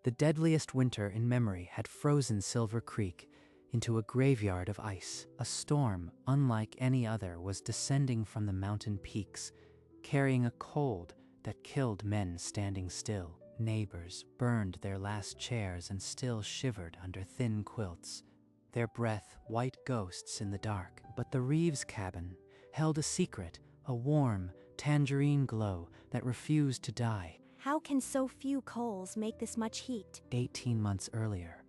The deadliest winter in memory had frozen Silver Creek into a graveyard of ice. A storm, unlike any other, was descending from the mountain peaks, carrying a cold that killed men standing still. Neighbors burned their last chairs and still shivered under thin quilts, their breath white ghosts in the dark. But the Reeves cabin held a secret, a warm, tangerine glow that refused to die. How can so few coals make this much heat? 18 months earlier,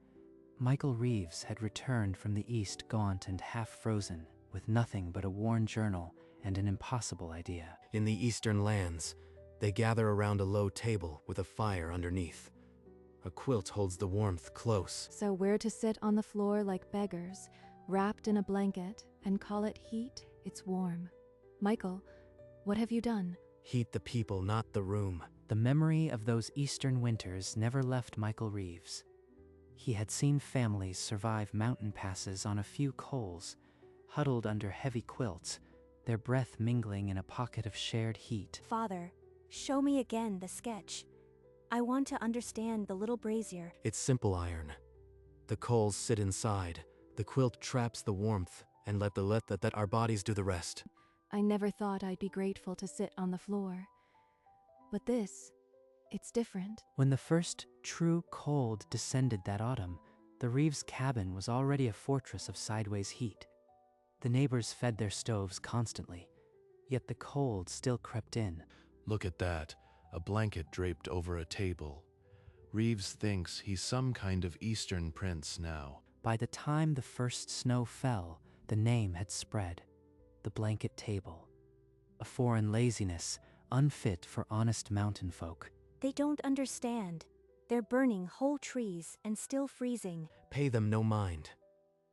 Michael Reeves had returned from the East gaunt and half-frozen, with nothing but a worn journal and an impossible idea. In the eastern lands, they gather around a low table with a fire underneath. A quilt holds the warmth close. So we're to sit on the floor like beggars, wrapped in a blanket, and call it heat? It's warm. Michael, what have you done? Heat the people, not the room. The memory of those eastern winters never left Michael Reeves. He had seen families survive mountain passes on a few coals, huddled under heavy quilts, their breath mingling in a pocket of shared heat. Father, show me again the sketch. I want to understand the little brazier. It's simple iron. The coals sit inside. The quilt traps the warmth and let our bodies do the rest. I never thought I'd be grateful to sit on the floor. But this, it's different. When the first true cold descended that autumn, the Reeves cabin was already a fortress of sideways heat. The neighbors fed their stoves constantly, yet the cold still crept in. Look at that, a blanket draped over a table. Reeves thinks he's some kind of Eastern prince now. By the time the first snow fell, the name had spread. The blanket table. A foreign laziness, unfit for honest mountain folk. They don't understand. They're burning whole trees and still freezing. Pay them no mind.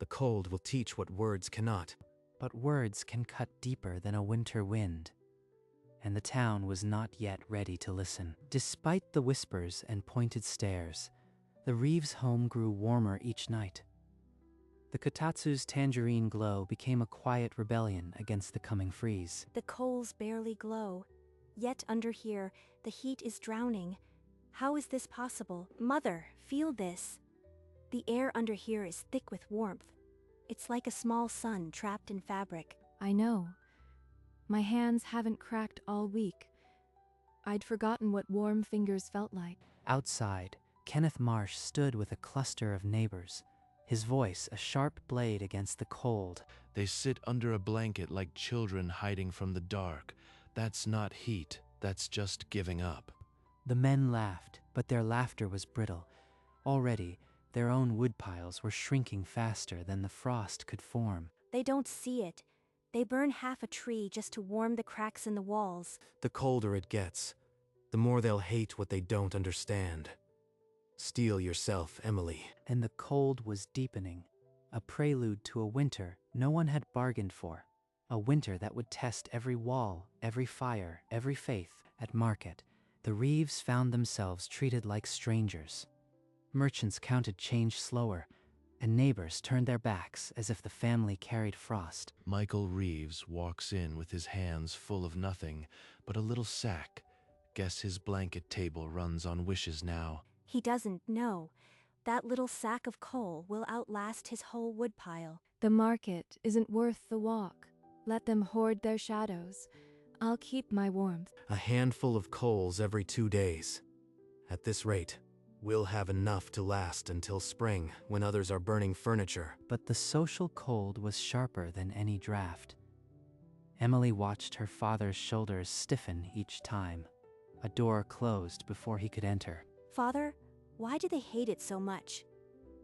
The cold will teach what words cannot. But words can cut deeper than a winter wind. And the town was not yet ready to listen. Despite the whispers and pointed stares, the Reeves home grew warmer each night. The kotatsu's tangerine glow became a quiet rebellion against the coming freeze. The coals barely glow. Yet under here, the heat is drowning. How is this possible? Mother, feel this. The air under here is thick with warmth. It's like a small sun trapped in fabric. I know. My hands haven't cracked all week. I'd forgotten what warm fingers felt like. Outside, Kenneth Marsh stood with a cluster of neighbors, his voice a sharp blade against the cold. They sit under a blanket like children hiding from the dark. That's not heat, that's just giving up. The men laughed, but their laughter was brittle. Already, their own woodpiles were shrinking faster than the frost could form. They don't see it. They burn half a tree just to warm the cracks in the walls. The colder it gets, the more they'll hate what they don't understand. Steel yourself, Emily. And the cold was deepening, a prelude to a winter no one had bargained for. A winter that would test every wall, every fire, every faith. At market, the Reeves found themselves treated like strangers. Merchants counted change slower, and neighbors turned their backs as if the family carried frost. Michael Reeves walks in with his hands full of nothing but a little sack. Guess his blanket table runs on wishes now. He doesn't know. That little sack of coal will outlast his whole woodpile. The market isn't worth the walk. Let them hoard their shadows. I'll keep my warmth. A handful of coals every 2 days. At this rate, we'll have enough to last until spring, when others are burning furniture. But the social cold was sharper than any draft. Emily watched her father's shoulders stiffen each time. A door closed before he could enter. Father, why do they hate it so much?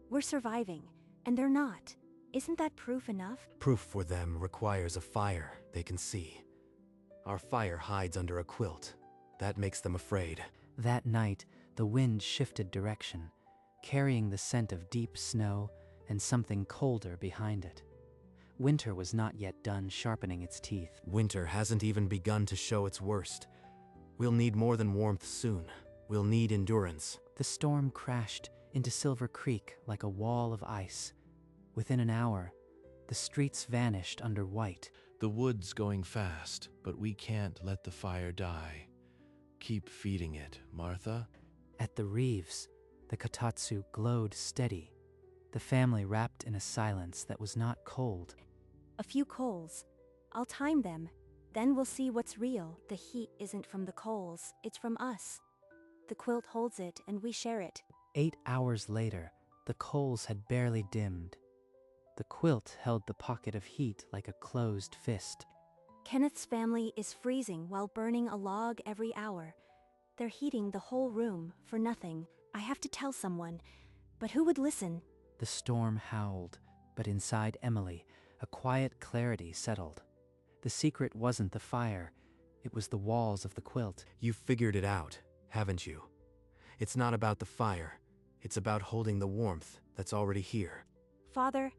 We're surviving, and they're not. Isn't that proof enough? Proof for them requires a fire they can see. Our fire hides under a quilt. That makes them afraid. That night, the wind shifted direction, carrying the scent of deep snow and something colder behind it. Winter was not yet done sharpening its teeth. Winter hasn't even begun to show its worst. We'll need more than warmth soon. We'll need endurance. The storm crashed into Silver Creek like a wall of ice. Within an hour, the streets vanished under white. The wood's going fast, but we can't let the fire die. Keep feeding it, Martha. At the Reeves, The kotatsu glowed steady, the family wrapped in a silence that was not cold. A few coals. I'll time them. Then we'll see what's real. The heat isn't from the coals, it's from us. The quilt holds it and we share it. 8 hours later, the coals had barely dimmed. The quilt held the pocket of heat like a closed fist. Kenneth's family is freezing while burning a log every hour. They're heating the whole room for nothing. I have to tell someone, but who would listen? The storm howled, but inside Emily, a quiet clarity settled. The secret wasn't the fire, it was the walls of the quilt. You've figured it out, haven't you? It's not about the fire. It's about holding the warmth that's already here. Father,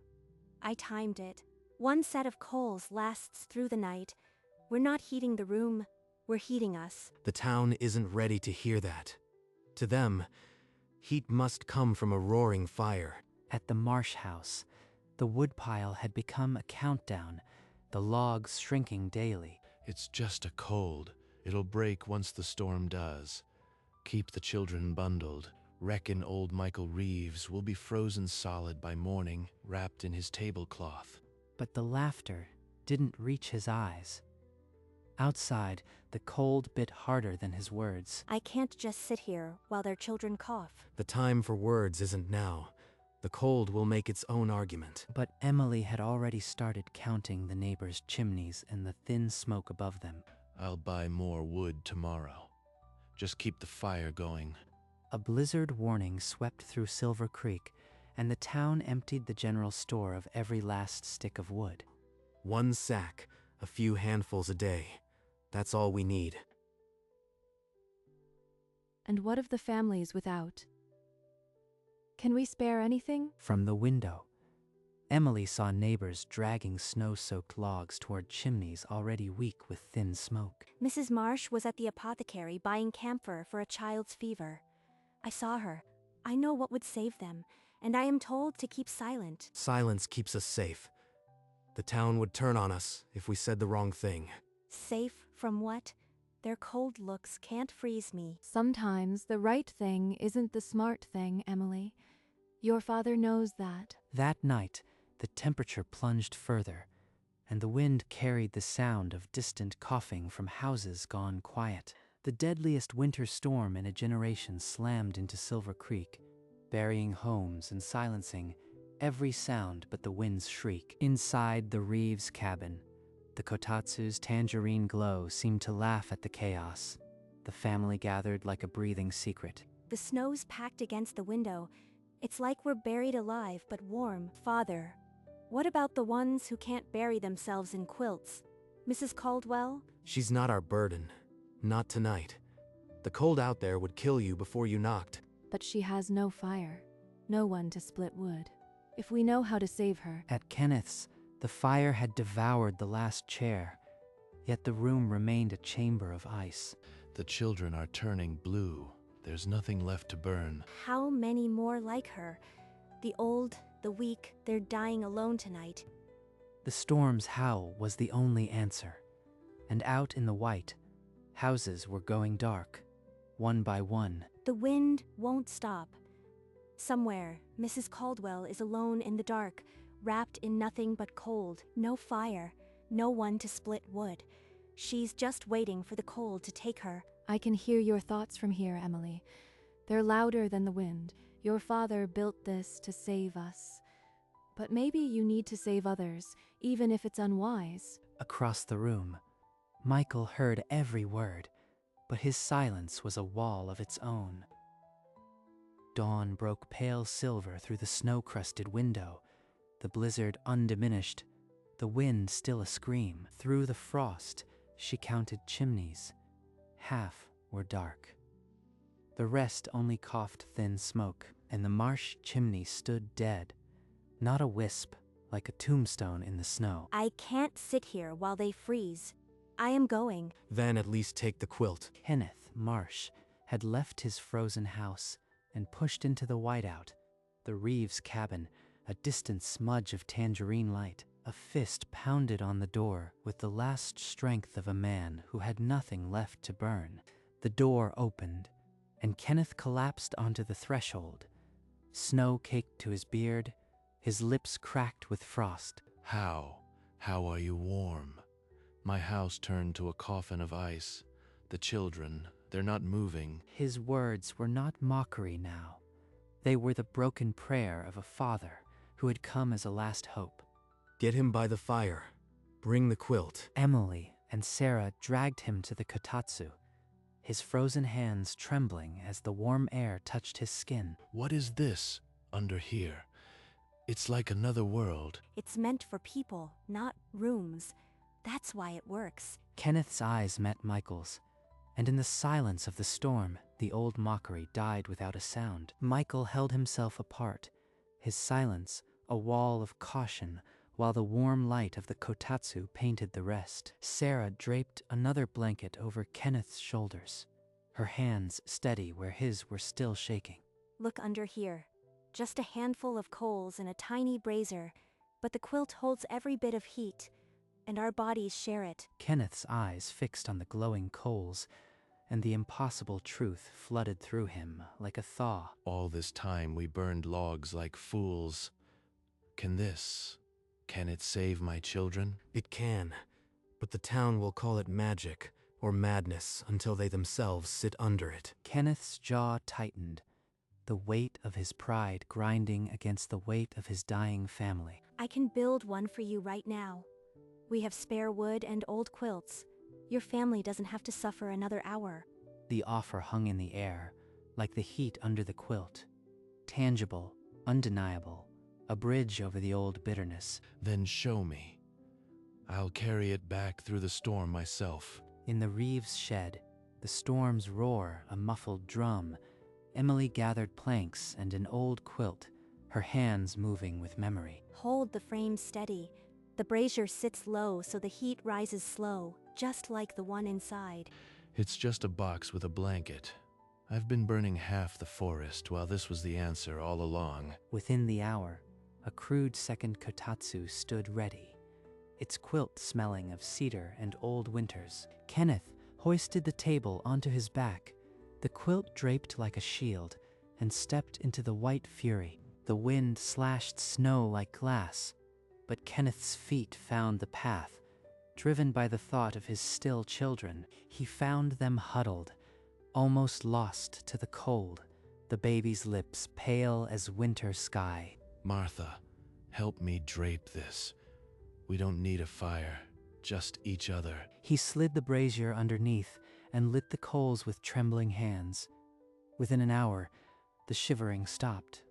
I timed it. 1 set of coals lasts through the night. We're not heating the room, we're heating us. The town isn't ready to hear that. To them, heat must come from a roaring fire. At the marsh house, the woodpile had become a countdown, the logs shrinking daily. It's just a cold. It'll break once the storm does. Keep the children bundled. Reckon old Michael Reeves will be frozen solid by morning, wrapped in his tablecloth. But the laughter didn't reach his eyes. Outside, the cold bit harder than his words. I can't just sit here while their children cough. The time for words isn't now. The cold will make its own argument. But Emily had already started counting the neighbors' chimneys and the thin smoke above them. I'll buy more wood tomorrow. Just keep the fire going. A blizzard warning swept through Silver Creek, and the town emptied the general store of every last stick of wood. 1 sack, a few handfuls a day. That's all we need. And what of the families without? Can we spare anything? From the window, Emily saw neighbors dragging snow-soaked logs toward chimneys already weak with thin smoke. Mrs. Marsh was at the apothecary buying camphor for a child's fever. I saw her. I know what would save them, and I am told to keep silent. Silence keeps us safe. The town would turn on us if we said the wrong thing. Safe from what? Their cold looks can't freeze me. Sometimes the right thing isn't the smart thing, Emily. Your father knows that. That night, the temperature plunged further, and the wind carried the sound of distant coughing from houses gone quiet. The deadliest winter storm in a generation slammed into Silver Creek, burying homes and silencing every sound but the wind's shriek. Inside the Reeves cabin, the kotatsu's tangerine glow seemed to laugh at the chaos. The family gathered like a breathing secret. The snow's packed against the window. It's like we're buried alive but warm. Father, what about the ones who can't bury themselves in quilts? Mrs. Caldwell? She's not our burden. Not tonight. The cold out there would kill you before you knocked. But she has no fire, no one to split wood. If we know how to save her. At Kenneth's, the fire had devoured the last chair, yet the room remained a chamber of ice. The children are turning blue. There's nothing left to burn. How many more like her? The old, the weak, they're dying alone tonight. The storm's howl was the only answer, and out in the white, houses were going dark, one by one. The wind won't stop. Somewhere, Mrs. Caldwell is alone in the dark, wrapped in nothing but cold. No fire, no one to split wood. She's just waiting for the cold to take her. I can hear your thoughts from here, Emily. They're louder than the wind. Your father built this to save us. But maybe you need to save others, even if it's unwise. Across the room, Michael heard every word, but his silence was a wall of its own. Dawn broke pale silver through the snow-crusted window, the blizzard undiminished, the wind still a scream. Through the frost, she counted chimneys. Half were dark. The rest only coughed thin smoke, and the marsh chimney stood dead, not a wisp, like a tombstone in the snow. I can't sit here while they freeze. I am going. Then at least take the quilt. Kenneth Marsh had left his frozen house and pushed into the whiteout, the Reeves cabin, a distant smudge of tangerine light. A fist pounded on the door with the last strength of a man who had nothing left to burn. The door opened, and Kenneth collapsed onto the threshold. Snow caked to his beard, his lips cracked with frost. How? How are you warm? My house turned to a coffin of ice. The children, they're not moving. His words were not mockery now. They were the broken prayer of a father who had come as a last hope. Get him by the fire. Bring the quilt. Emily and Sarah dragged him to the kotatsu, his frozen hands trembling as the warm air touched his skin. What is this under here? It's like another world. It's meant for people, not rooms. That's why it works. Kenneth's eyes met Michael's, and in the silence of the storm, the old mockery died without a sound. Michael held himself apart, his silence a wall of caution, while the warm light of the kotatsu painted the rest. Sarah draped another blanket over Kenneth's shoulders, her hands steady where his were still shaking. Look under here. Just a handful of coals and a tiny brazier, but the quilt holds every bit of heat, and our bodies share it. Kenneth's eyes fixed on the glowing coals, and the impossible truth flooded through him like a thaw. All this time we burned logs like fools. Can it save my children? It can, but the town will call it magic or madness until they themselves sit under it. Kenneth's jaw tightened, the weight of his pride grinding against the weight of his dying family. I can build one for you right now. We have spare wood and old quilts. Your family doesn't have to suffer another hour. The offer hung in the air, like the heat under the quilt. Tangible, undeniable, a bridge over the old bitterness. Then show me. I'll carry it back through the storm myself. In the Reeves shed, the storm's roar a muffled drum, Emily gathered planks and an old quilt, her hands moving with memory. Hold the frame steady. The brazier sits low so the heat rises slow, just like the one inside. It's just a box with a blanket. I've been burning half the forest while this was the answer all along. Within the hour, a crude second kotatsu stood ready, its quilt smelling of cedar and old winters. Kenneth hoisted the table onto his back, the quilt draped like a shield, and stepped into the white fury. The wind slashed snow like glass, but Kenneth's feet found the path. Driven by the thought of his still children, he found them huddled, almost lost to the cold, the baby's lips pale as winter sky. Martha, help me drape this. We don't need a fire, just each other. He slid the brazier underneath and lit the coals with trembling hands. Within an hour, the shivering stopped.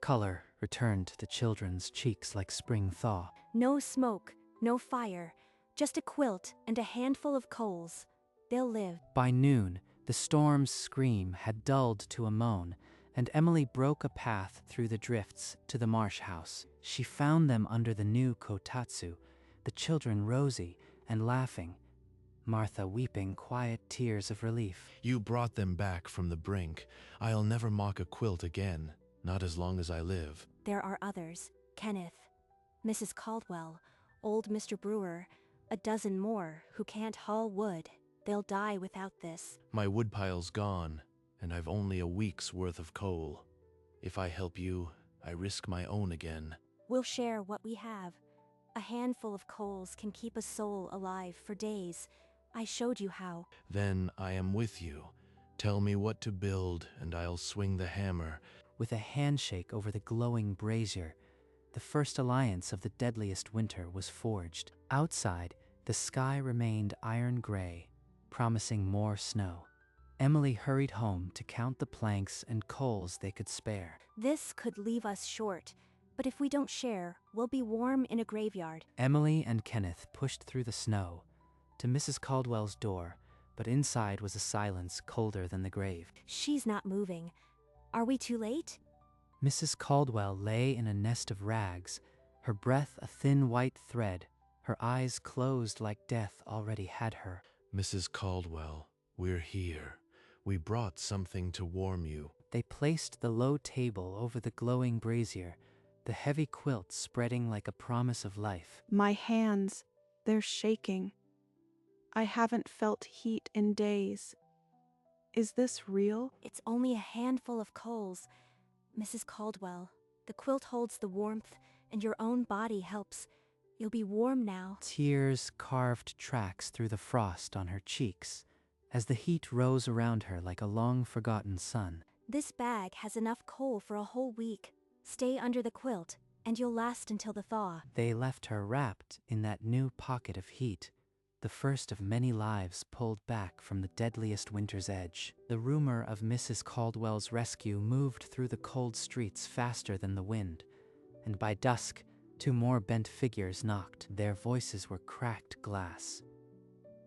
Color returned to the children's cheeks like spring thaw. No smoke, no fire, just a quilt and a handful of coals. They'll live. By noon, the storm's scream had dulled to a moan, and Emily broke a path through the drifts to the marsh house. She found them under the new kotatsu, the children rosy and laughing, Martha weeping quiet tears of relief. You brought them back from the brink. I'll never mock a quilt again, not as long as I live. There are others. Kenneth, Mrs. Caldwell, old Mr. Brewer, a dozen more who can't haul wood. They'll die without this. My woodpile's gone, and I've only a week's worth of coal. If I help you, I risk my own again. We'll share what we have. A handful of coals can keep a soul alive for days. I showed you how. Then I am with you. Tell me what to build, and I'll swing the hammer. With a handshake over the glowing brazier, the first alliance of the deadliest winter was forged. Outside, the sky remained iron gray, promising more snow. Emily hurried home to count the planks and coals they could spare. This could leave us short, but if we don't share, we'll be warm in a graveyard. Emily and Kenneth pushed through the snow to Mrs. Caldwell's door, but inside was a silence colder than the grave. She's not moving. Are we too late? Mrs. Caldwell lay in a nest of rags, her breath a thin white thread, her eyes closed like death already had her. Mrs. Caldwell, we're here. We brought something to warm you. They placed the low table over the glowing brazier, the heavy quilt spreading like a promise of life. My hands, they're shaking. I haven't felt heat in days. Is this real? It's only a handful of coals. Mrs. Caldwell, the quilt holds the warmth, and your own body helps. You'll be warm now. Tears carved tracks through the frost on her cheeks as the heat rose around her like a long-forgotten sun. This bag has enough coal for a whole week. Stay under the quilt, and you'll last until the thaw. They left her wrapped in that new pocket of heat, the first of many lives pulled back from the deadliest winter's edge. The rumor of Mrs. Caldwell's rescue moved through the cold streets faster than the wind, and by dusk, 2 more bent figures knocked. Their voices were cracked glass.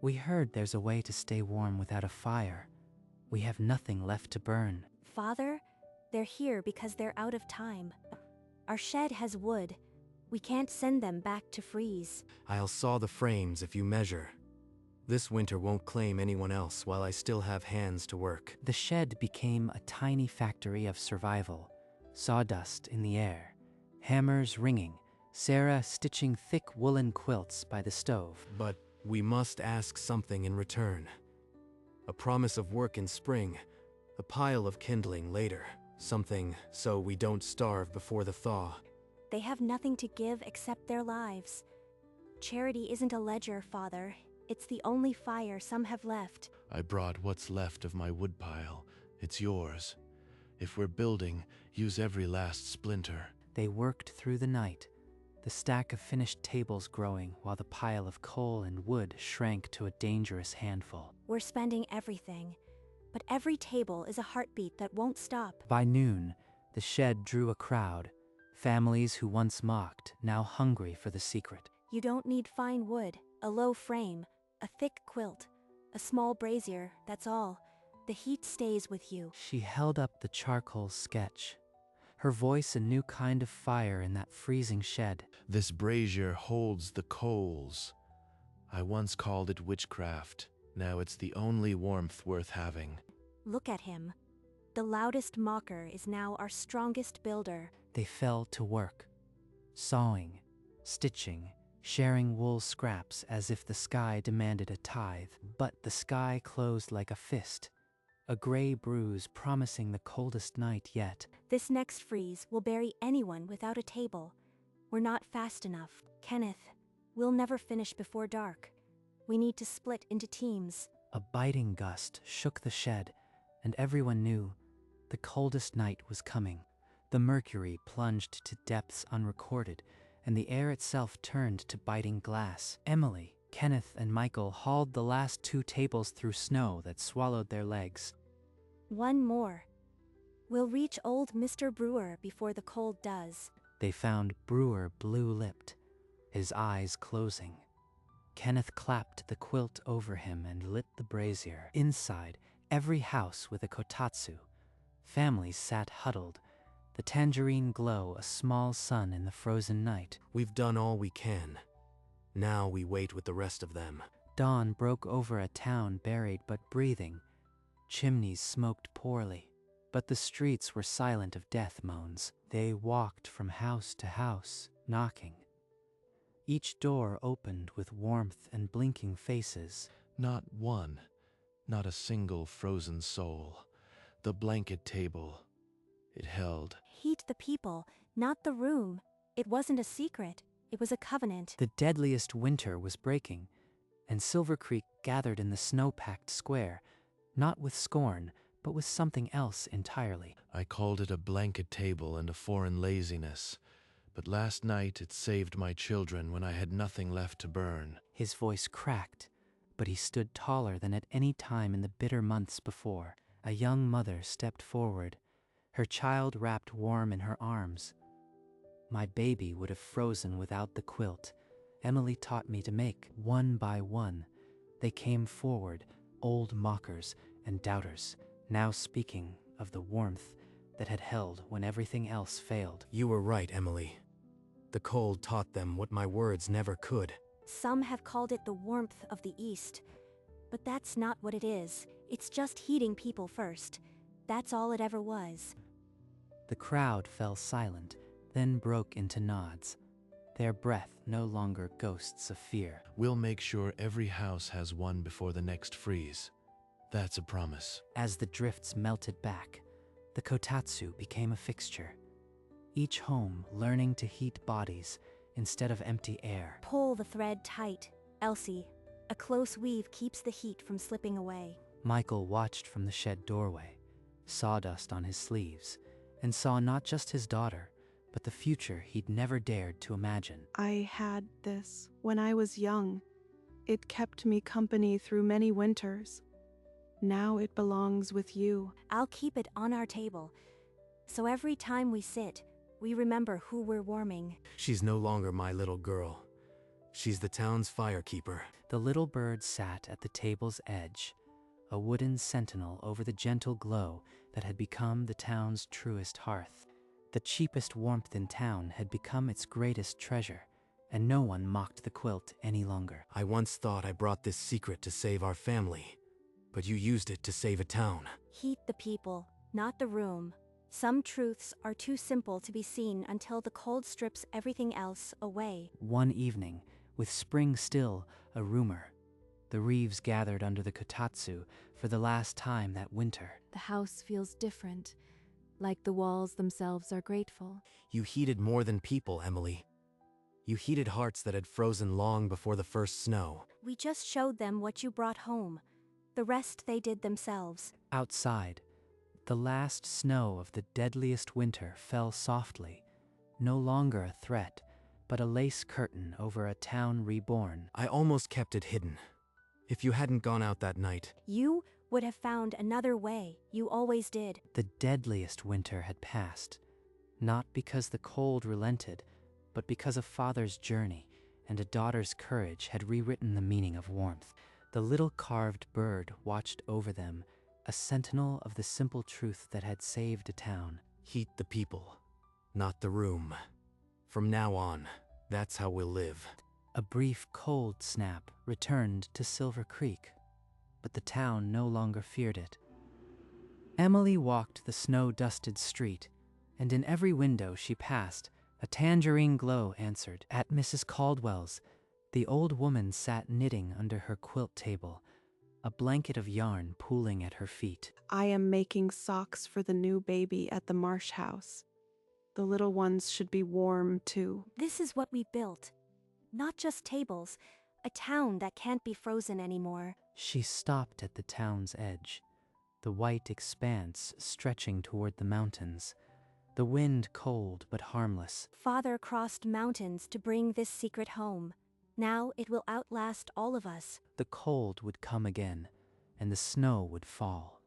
"We heard there's a way to stay warm without a fire. We have nothing left to burn." Father, they're here because they're out of time. Our shed has wood. We can't send them back to freeze. I'll saw the frames if you measure. This winter won't claim anyone else while I still have hands to work. The shed became a tiny factory of survival, sawdust in the air, hammers ringing, Sarah stitching thick woolen quilts by the stove. But we must ask something in return. A promise of work in spring, a pile of kindling later. Something so we don't starve before the thaw. They have nothing to give except their lives. Charity isn't a ledger, Father. It's the only fire some have left. I brought what's left of my woodpile. It's yours. If we're building, use every last splinter. They worked through the night, the stack of finished tables growing while the pile of coal and wood shrank to a dangerous handful. We're spending everything, but every table is a heartbeat that won't stop. By noon, the shed drew a crowd, families who once mocked, now hungry for the secret. You don't need fine wood, a low frame, a thick quilt, a small brazier, that's all. The heat stays with you. She held up the charcoal sketch, her voice a new kind of fire in that freezing shed. This brazier holds the coals. I once called it witchcraft. Now it's the only warmth worth having. Look at him. The loudest mocker is now our strongest builder. They fell to work, sawing, stitching, sharing wool scraps as if the sky demanded a tithe. But the sky closed like a fist, a gray bruise promising the coldest night yet. This next freeze will bury anyone without a table. We're not fast enough. Kenneth, we'll never finish before dark. We need to split into teams. A biting gust shook the shed, and everyone knew the coldest night was coming. The mercury plunged to depths unrecorded, and the air itself turned to biting glass. Emily, Kenneth, and Michael hauled the last 2 tables through snow that swallowed their legs. One more. We'll reach old Mr. Brewer before the cold does. They found Brewer blue-lipped, his eyes closing. Kenneth clapped the quilt over him and lit the brazier. Inside, every house with a kotatsu. Families sat huddled, the tangerine glow a small sun in the frozen night. We've done all we can. Now we wait with the rest of them. Dawn broke over a town buried but breathing. Chimneys smoked poorly, but the streets were silent of death moans. They walked from house to house, knocking. Each door opened with warmth and blinking faces. Not one, not a single frozen soul. The blanket table, it held. Heat the people, not the room. It wasn't a secret. It was a covenant. The deadliest winter was breaking, and Silver Creek gathered in the snow-packed square, not with scorn, but with something else entirely. I called it a blanket table and a foreign laziness, but last night it saved my children when I had nothing left to burn. His voice cracked, but he stood taller than at any time in the bitter months before. A young mother stepped forward, her child wrapped warm in her arms. My baby would have frozen without the quilt. Emily taught me to make, one by one. They came forward, old mockers and doubters, now speaking of the warmth that had held when everything else failed. You were right, Emily. The cold taught them what my words never could. Some have called it the warmth of the East, but that's not what it is. It's just heating people first. That's all it ever was. The crowd fell silent, then broke into nods, their breath no longer ghosts of fear. We'll make sure every house has one before the next freeze. That's a promise. As the drifts melted back, the kotatsu became a fixture, each home learning to heat bodies instead of empty air. Pull the thread tight, Elsie. A close weave keeps the heat from slipping away. Michael watched from the shed doorway, sawdust on his sleeves, and saw not just his daughter, but the future he'd never dared to imagine. I had this when I was young. It kept me company through many winters. Now it belongs with you. I'll keep it on our table, so every time we sit, we remember who we're warming. She's no longer my little girl. She's the town's firekeeper. The little bird sat at the table's edge, a wooden sentinel over the gentle glow that had become the town's truest hearth. The cheapest warmth in town had become its greatest treasure, and no one mocked the quilt any longer. I once thought I brought this secret to save our family, but you used it to save a town. Heat the people, not the room. Some truths are too simple to be seen until the cold strips everything else away. One evening, with spring still a rumor, the Reeves gathered under the kotatsu for the last time that winter. The house feels different, like the walls themselves are grateful. You heated more than people, Emily. You heated hearts that had frozen long before the first snow. We just showed them what you brought home. The rest they did themselves. Outside, the last snow of the deadliest winter fell softly, no longer a threat, but a lace curtain over a town reborn. I almost kept it hidden. If you hadn't gone out that night, You would have found another way. You always did. The deadliest winter had passed, not because the cold relented, but because a father's journey and a daughter's courage had rewritten the meaning of warmth. The little carved bird watched over them, a sentinel of the simple truth that had saved a town. heat the people, not the room. From now on, that's how we'll live. A brief cold snap returned to Silver Creek, but the town no longer feared it. Emily walked the snow-dusted street, and in every window she passed, a tangerine glow answered. At Mrs. Caldwell's, the old woman sat knitting under her quilt table, a blanket of yarn pooling at her feet. I am making socks for the new baby at the Marsh House. The little ones should be warm, too. This is what we built. Not just tables, a town that can't be frozen anymore. She stopped at the town's edge, the white expanse stretching toward the mountains, the wind cold but harmless. Father crossed mountains to bring this secret home. Now it will outlast all of us. The cold would come again, and the snow would fall.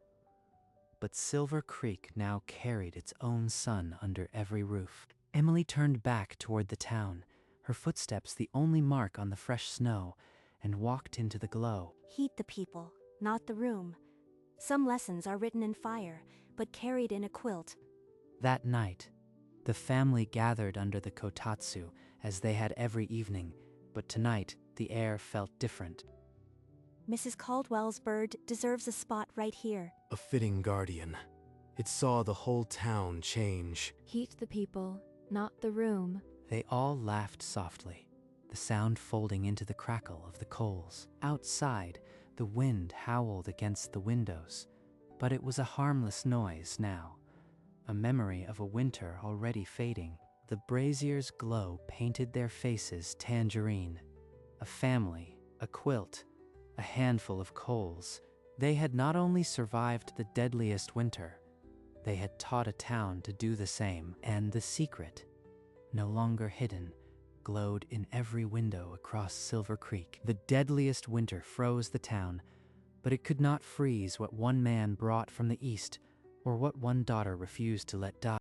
But Silver Creek now carried its own sun under every roof. Emily turned back toward the town, her footsteps the only mark on the fresh snow, and walked into the glow. Heat the people, not the room. Some lessons are written in fire, but carried in a quilt. That night, the family gathered under the kotatsu as they had every evening, but tonight the air felt different. Mrs. Caldwell's bird deserves a spot right here. A fitting guardian. It saw the whole town change. Heat the people, not the room. They all laughed softly, the sound folding into the crackle of the coals. Outside, the wind howled against the windows, but it was a harmless noise now, a memory of a winter already fading. The brazier's glow painted their faces tangerine. A family, a quilt, a handful of coals. They had not only survived the deadliest winter, they had taught a town to do the same, and the secret, no longer hidden, glowed in every window across Silver Creek. The deadliest winter froze the town, but it could not freeze what one man brought from the east or what one daughter refused to let die.